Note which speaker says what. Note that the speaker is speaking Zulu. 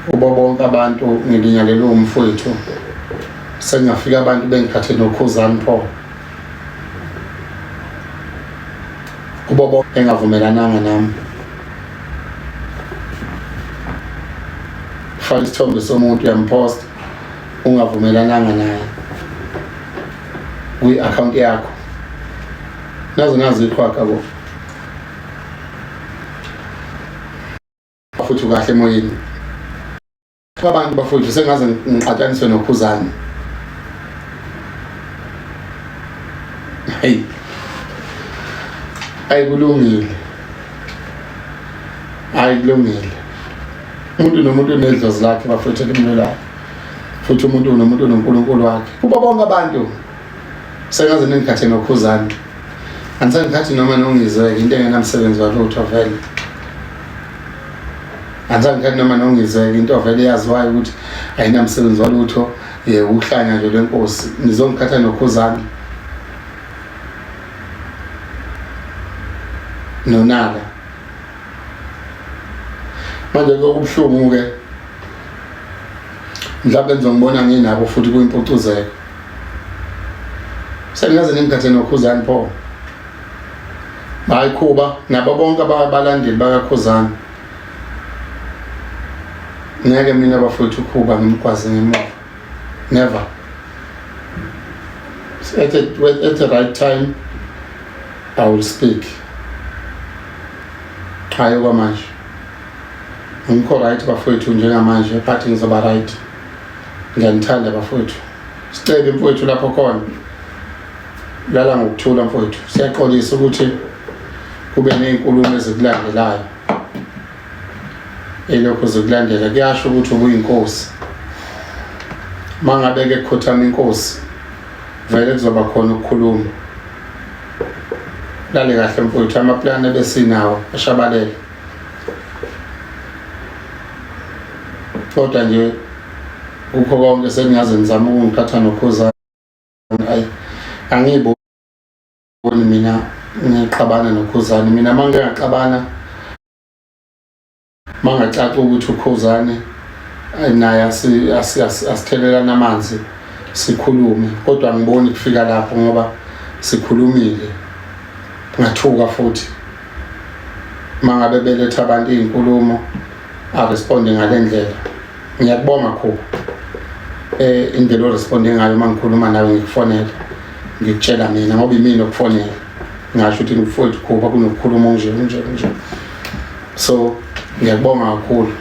Speaker 1: kubo bonke abantu ngibingelela umfowethu sengafika abantu bengikhathe nokhuzani pho kubo bonke engavumelananga nami faka isithombe somuntu uyamposta ungavumelananga naye kwi-account yakho nazi iqhwaga bo futhi kahle emoyeni abantu bafowethu sengaze ngiqhathaniswe nokhuzani ayikulungile umuntu nomuntu unedlozi lakhe bafowethu elimlelayo futhi umuntu nomuntu unonkulunkulu wakhe kuba bonke abantu sengaze ningikhathe nokhuzani angisangikhathi noma nongizweke into engenamsebenzi walutho vele angisangikhathi noma nongizweke into vele yaziwayo ukuthi ayinamsebenzi walutho ukuhlanya nje lenkosi ngizongikhatha nokhuzani nonala manje kokubuhlungu-ke mhlawumbe nizongibona nginabo futhi kuyimpucuzeko sengaze ningikhathe nokhuzani pho hayi khuba nabo bonke abalandeli bakakhuzani ngeke mina bafowethu ukhuba ngimgwaze ngemuva never at the right time I will speak hayi okwamanje ngikho right bafowethu njengamanje but ngizoba right ngiyanithanda bafowethu sicebe mfowethu lapho khona lala ngokuthula mfowethu siyaxolisa ukuthi kube nezinkulumo ezikulandelayo elokho zikulandela kuyasho ukuthi ubuyinkosi mangabe ke kukhothama inkosi vele kuzoba khona ukukhuluma lale kahle mfowethu amaplan ebesinawo ashabalele kodwa nje ukho konke sengaze ngizama ukungikhatha nokhuzani angiboni mina ngixabana nokhuzani mina mangaxabana mangacaca ukuthi ukhuzani naye asithelelana amanzi sikhulume kodwa ngiboni kufika lapho ngoba sikhulumile ngathuka futhi mangabe beletha abantu izinkulumo aresponde ngalendlela ngiyakubonga khulu indlela oresponde ngayo mangikhuluma nawe ngikufonela ngikutshela mina ngoba imini okufonela ngasho ukuthi ngifowethu kuba kunokukhuluma nje so ngiyakubonga kakhulu